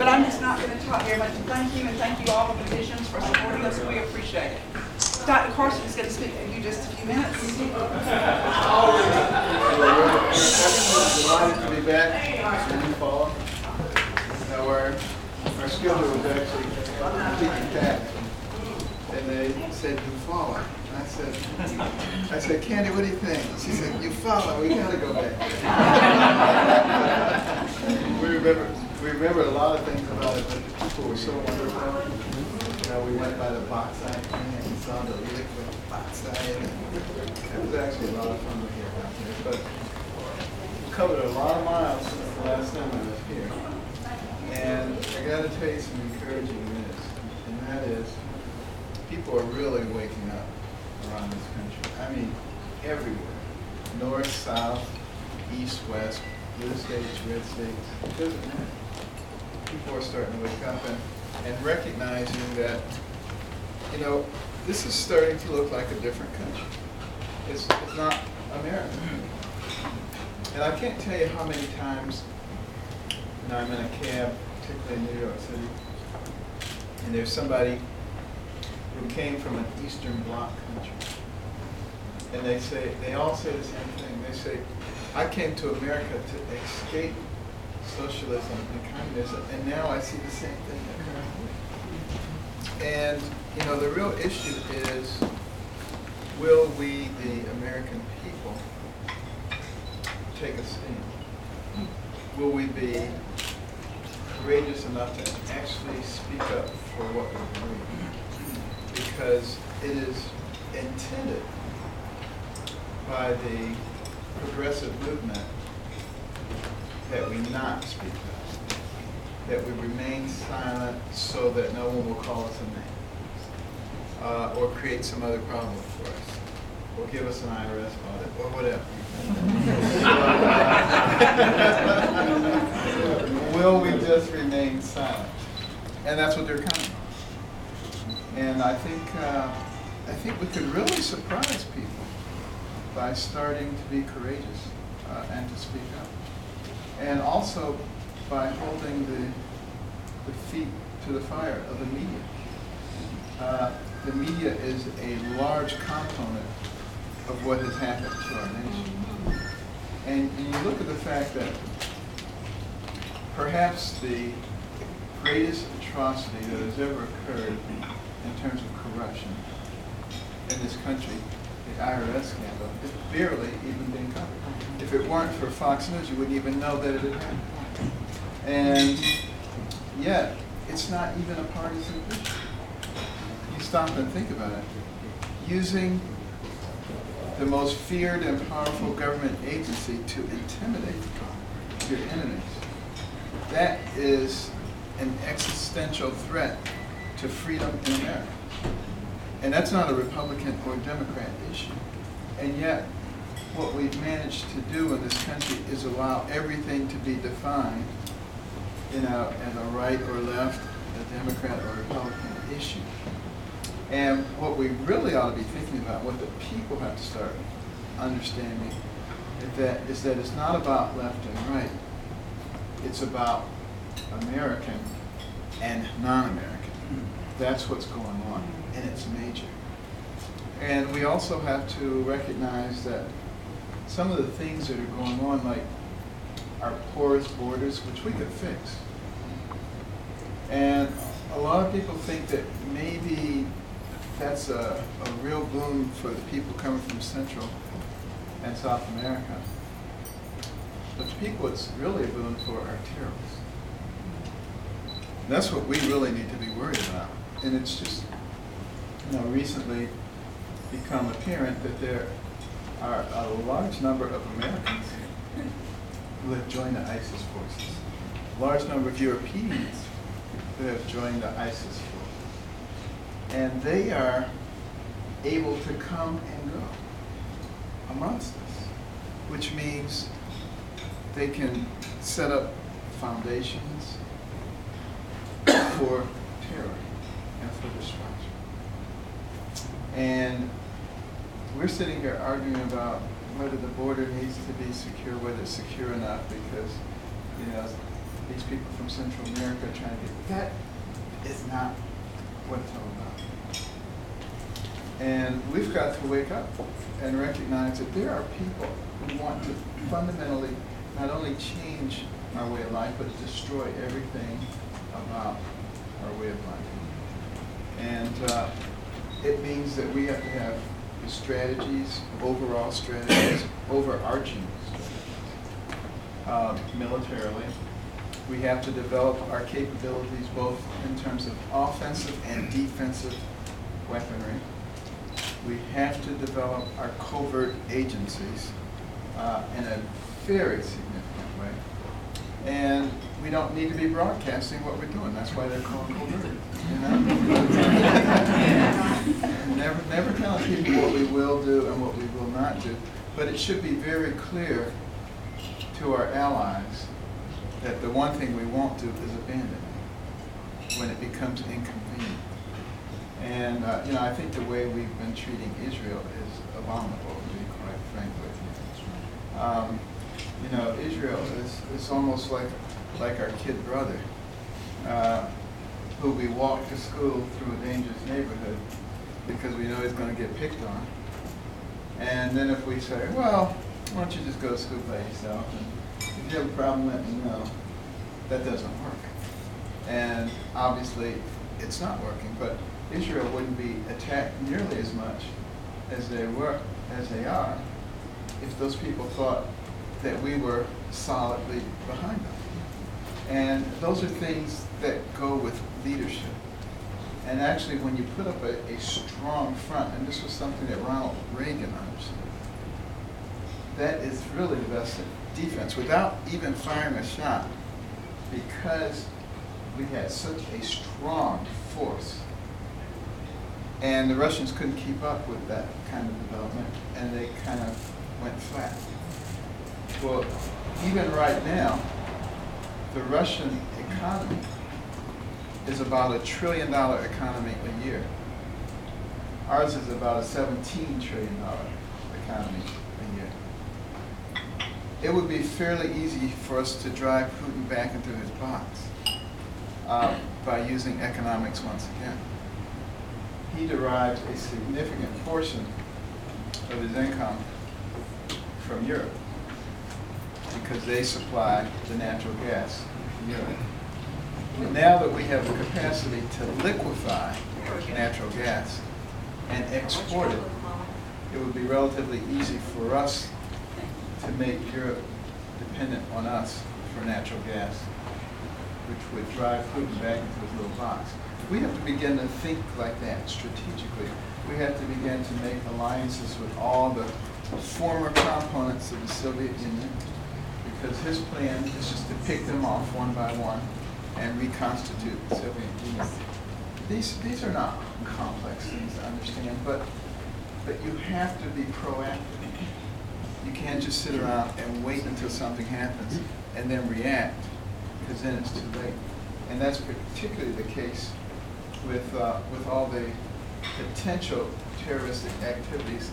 But I'm just not going to talk here much. Thank you, and thank you all the physicians for supporting us. We appreciate it. Dr. Carson is going to speak for you just a few minutes. We're delighted to be back in Eufaula. Now our schedule was actually completely packed, and they said Eufaula. And I said, Candy, what do you think? She said, Eufaula, we got to go back. we remember a lot of things about it, but the people were so wonderful. You know, we went by the bauxite plant and saw the liquid bauxite. And it was actually a lot of fun to hear out there. But we covered a lot of miles since the last time I was here. And I got to tell you some encouraging news, and that is people are really waking up around this country. I mean, everywhere. North, south, east, west, blue states, red states. It doesn't matter. People are starting to wake up and recognizing that, you know, this is starting to look like a different country. It's not America. And I can't tell you how many times, you know, I'm in a cab, particularly in New York City, and there's somebody who came from an Eastern Bloc country. And they all say the same thing. They say, I came to America to escape socialism and communism, and now I see the same thing occurring. And, you know, the real issue is, will we, the American people, take a stand? Will we be courageous enough to actually speak up for what we believe? Because it is intended by the progressive movement that we not speak up, that we remain silent so that no one will call us a name, or create some other problem for us, or give us an IRS audit, or whatever. Will we just remain silent? And that's what they're counting on. And I think we could really surprise people by starting to be courageous and to speak up. And also by holding the feet to the fire of the media. The media is a large component of what has happened to our nation. And you look at the fact that perhaps the greatest atrocity that has ever occurred in terms of corruption in this country, the IRS scandal, has barely even been covered. If it weren't for Fox News, you wouldn't even know that it had happened. And yet, it's not even a partisan issue. You stop and think about it. Using the most feared and powerful government agency to intimidate your enemies, that is an existential threat to freedom in America. And that's not a Republican or Democrat issue. And yet, what we've managed to do in this country is allow everything to be defined, you know, as a right or left, a Democrat or Republican issue. And what we really ought to be thinking about, what the people have to start understanding, is that it's not about left and right. It's about American and non-American. That's what's going on, and it's major. And we also have to recognize that some of the things that are going on, like our porous borders, which we could fix. And a lot of people think that maybe that's a real boon for the people coming from Central and South America. But the people it's really a boon for are terrorists. That's what we really need to be worried about. And it's just, you know, recently become apparent that there are a large number of Americans who have joined the ISIS forces. A large number of Europeans who have joined the ISIS forces. And they are able to come and go amongst us, which means they can set up foundations for terror and for destruction. And we're sitting here arguing about whether the border needs to be secure, whether it's secure enough, because, you know, these people from Central America are trying to get. That is not what it's all about. And we've got to wake up and recognize that there are people who want to fundamentally not only change our way of life, but destroy everything about our way of life. And it means that we have to have the strategies, overall strategies, overarching strategies. Militarily, we have to develop our capabilities both in terms of offensive and defensive weaponry. We have to develop our covert agencies in a very significant way. And we don't need to be broadcasting what we're doing. That's why they're called covert. You know? never telling people what we will do and what we will not do. But it should be very clear to our allies that the one thing we won't do is abandon it when it becomes inconvenient. And you know, I think the way we've been treating Israel is abominable, to be quite frank with you. You know, Israel is almost like our kid brother, who we walk to school through a dangerous neighborhood because we know he's going to get picked on. And then if we say, well, why don't you just go to school by yourself? And if you have a problem, let me know. That doesn't work. And obviously, it's not working. But Israel wouldn't be attacked nearly as much as they are, if those people thought that we were solidly behind them. And those are things that go with leadership. And actually, when you put up a strong front, and this was something that Ronald Reagan understood, that is really the best defense, without even firing a shot, because we had such a strong force. And the Russians couldn't keep up with that kind of development, and they kind of went flat. Well, even right now, the Russian economy is about $1 trillion economy a year. Ours is about a $17 trillion economy a year. It would be fairly easy for us to drive Putin back into his box by using economics once again. He derives a significant portion of his income from Europe because they supply the natural gas in Europe. But now that we have the capacity to liquefy natural gas and export it, it would be relatively easy for us to make Europe dependent on us for natural gas, which would drive Putin back into his little box. We have to begin to think like that strategically. We have to begin to make alliances with all the former components of the Soviet Union, because his plan is just to pick them off one by one and reconstitute the Soviet Union. These are not complex things to understand, but you have to be proactive. You can't just sit around and wait until something happens and then react, because then it's too late. And that's particularly the case with all the potential terroristic activities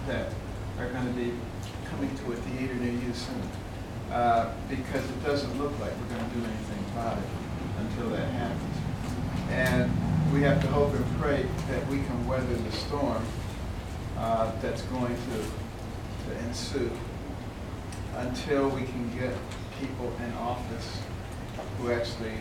that are going to be coming to a theater near you soon. Because it doesn't look like we're going to do anything about it until that happens. And we have to hope and pray that we can weather the storm that's going to ensue until we can get people in office who actually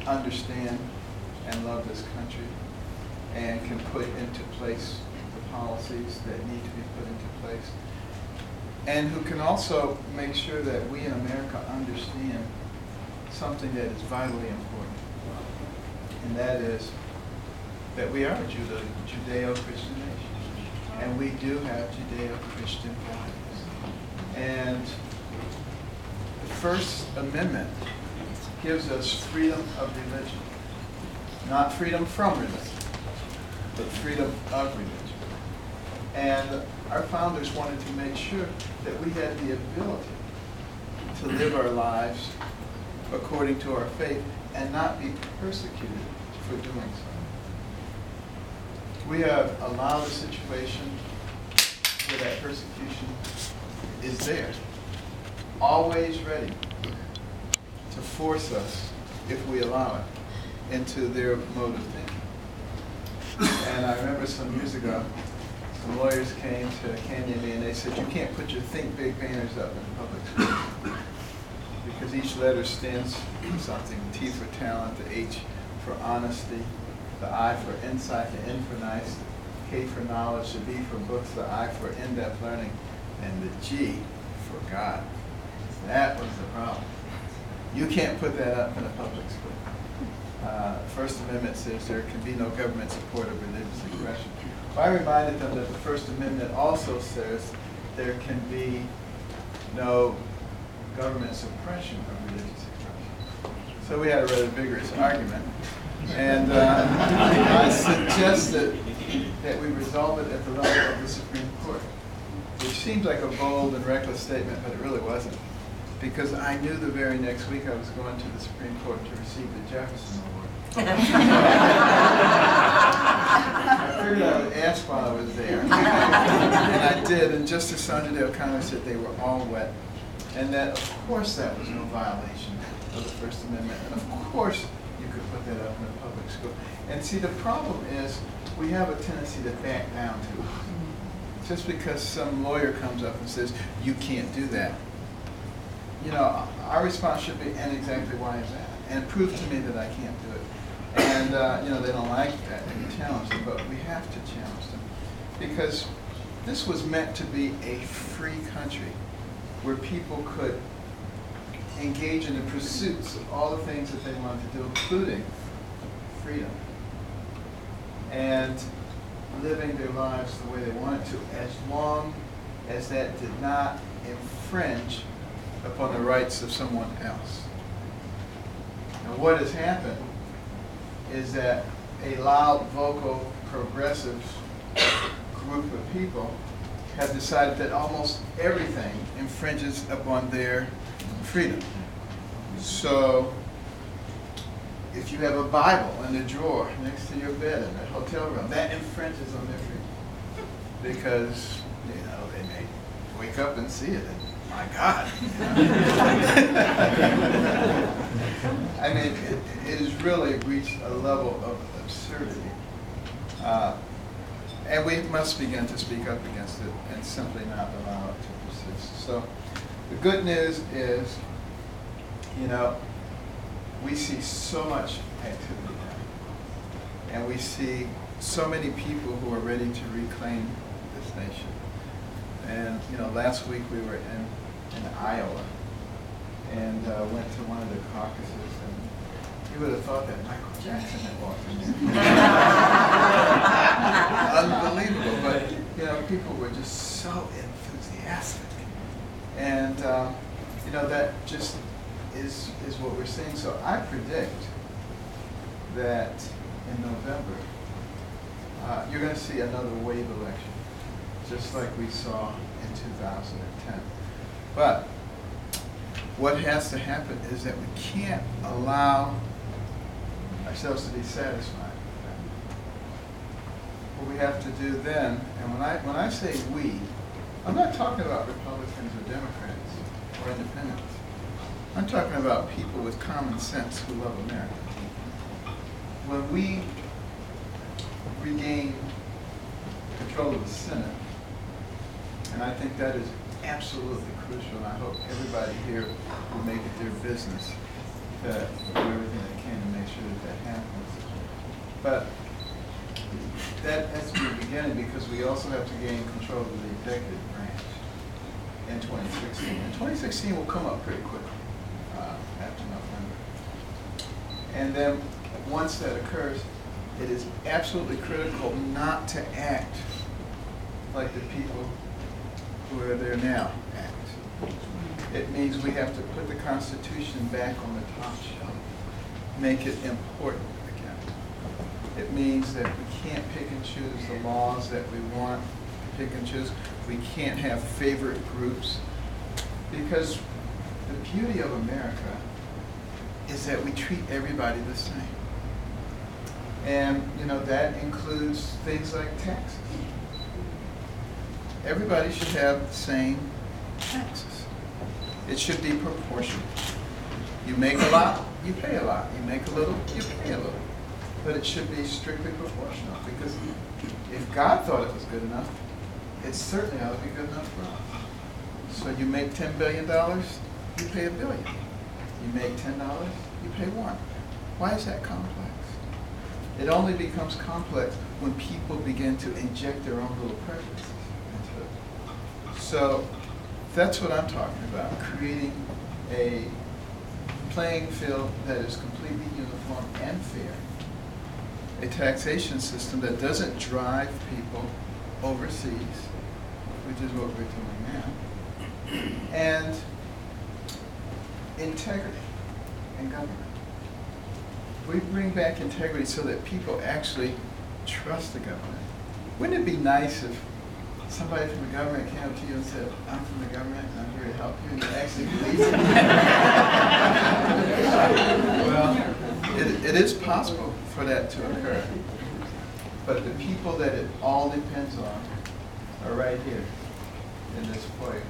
understand and love this country and can put into place the policies that need to be put into place, and who can also make sure that we in America understand something that is vitally important, and that is that we are a Judeo-Christian nation, and we do have Judeo-Christian values. And the First Amendment gives us freedom of religion. Not freedom from religion, but freedom of religion. And our founders wanted to make sure that we had the ability to live our lives according to our faith and not be persecuted for doing so. We have allowed a situation where that persecution is there, always ready to to force us, if we allow it, into their mode of thinking. And I remember some years ago, some lawyers came to Kenya and me and they said, you can't put your think big banners up in public school because each letter stands for something. T for talent, the H for honesty, the I for insight, the N for nice, the K for knowledge, the B for books, the I for in-depth learning, and the G for God. That was the problem. You can't put that up in a public school. First Amendment says there can be no government support of religious expression. Well, I reminded them that the First Amendment also says there can be no government suppression of religious expression. So we had a rather vigorous argument. And I suggested that we resolve it at the level of the Supreme Court, which seemed like a bold and reckless statement, but it really wasn't. Because I knew the very next week I was going to the Supreme Court to receive the Jefferson Award. I figured I would ask while I was there. And I did, and Justice Sandra O'Connor said they were all wet. And that, of course, that was no violation of the First Amendment. And of course, you could put that up in a public school. And see, the problem is we have a tendency to back down to it. Just because some lawyer comes up and says, you can't do that. You know, our response should be, and exactly why is that? And prove to me that I can't do it. And, you know, they don't like that, and we challenge them, but we have to challenge them. Because this was meant to be a free country where people could engage in the pursuits of all the things that they wanted to do, including freedom. And living their lives the way they wanted to, as long as that did not infringe upon the rights of someone else. Now, what has happened is that a loud, vocal, progressive group of people have decided that almost everything infringes upon their freedom. So, if you have a Bible in the drawer next to your bed in the hotel room, that infringes on their freedom. Because, you know, they may wake up and see it and, my God. I mean, it has really reached a level of absurdity. And we must begin to speak up against it and simply not allow it to persist. So the good news is, you know, we see so much activity now. And we see so many people who are ready to reclaim this nation. And, you know, last week we were in Iowa and went to one of the caucuses, and you would have thought that Michael Jackson had walked in there. Unbelievable, but, you know, people were just so enthusiastic. And, you know, that just is what we're seeing. So I predict that in November, you're going to see another wave election, just like we saw in 2010. But what has to happen is that we can't allow ourselves to be satisfied with that. What we have to do then, and when I say we, I'm not talking about Republicans or Democrats or independents. I'm talking about people with common sense who love America. When we regain control of the Senate, and I think that is absolutely crucial, and I hope everybody here will make it their business to do everything they can to make sure that that happens. But that has to be the beginning, because we also have to gain control of the executive branch in 2016. And 2016 will come up pretty quickly after November. And then once that occurs, it is absolutely critical not to act like the people who are there now act. It means we have to put the Constitution back on the top shelf, make it important again. It means that we can't pick and choose the laws that we want to pick and choose. We can't have favorite groups, because the beauty of America is that we treat everybody the same. And, you know, that includes things like taxes. Everybody should have the same taxes. It should be proportional. You make a lot, you pay a lot. You make a little, you pay a little. But it should be strictly proportional, because if God thought it was good enough, it certainly ought to be good enough for us. So you make $10 billion, you pay $1 billion. You make $10, you pay $1. Why is that complex? It only becomes complex when people begin to inject their own little prejudices into it. So that's what I'm talking about, creating a playing field that is completely uniform and fair. A taxation system that doesn't drive people overseas, which is what we're doing now, and integrity in government. We bring back integrity so that people actually trust the government. Wouldn't it be nice if somebody from the government came up to you and said, I'm from the government and I'm here to help you, and you actually believe it? Well, it is possible for that to occur. But the people that it all depends on are right here in this foyer.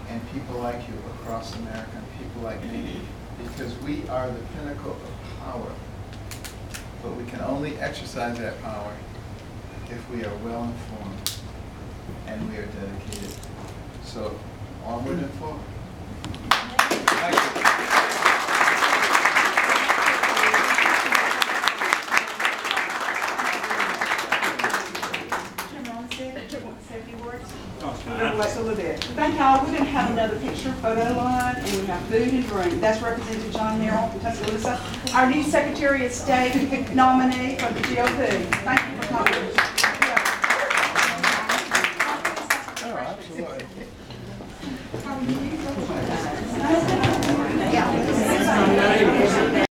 And people like you across America, and people like me, because we are the pinnacle of power. But we can only exercise that power if we are well informed and we are dedicated. So, onward and forward. Thank you. Let's a little bit. Thank y'all. We're going to have another picture photo line, and we have food and drink. That's Representative John Merrill from Tuscaloosa, our new Secretary of State nominee for the GOP. Thank you for coming.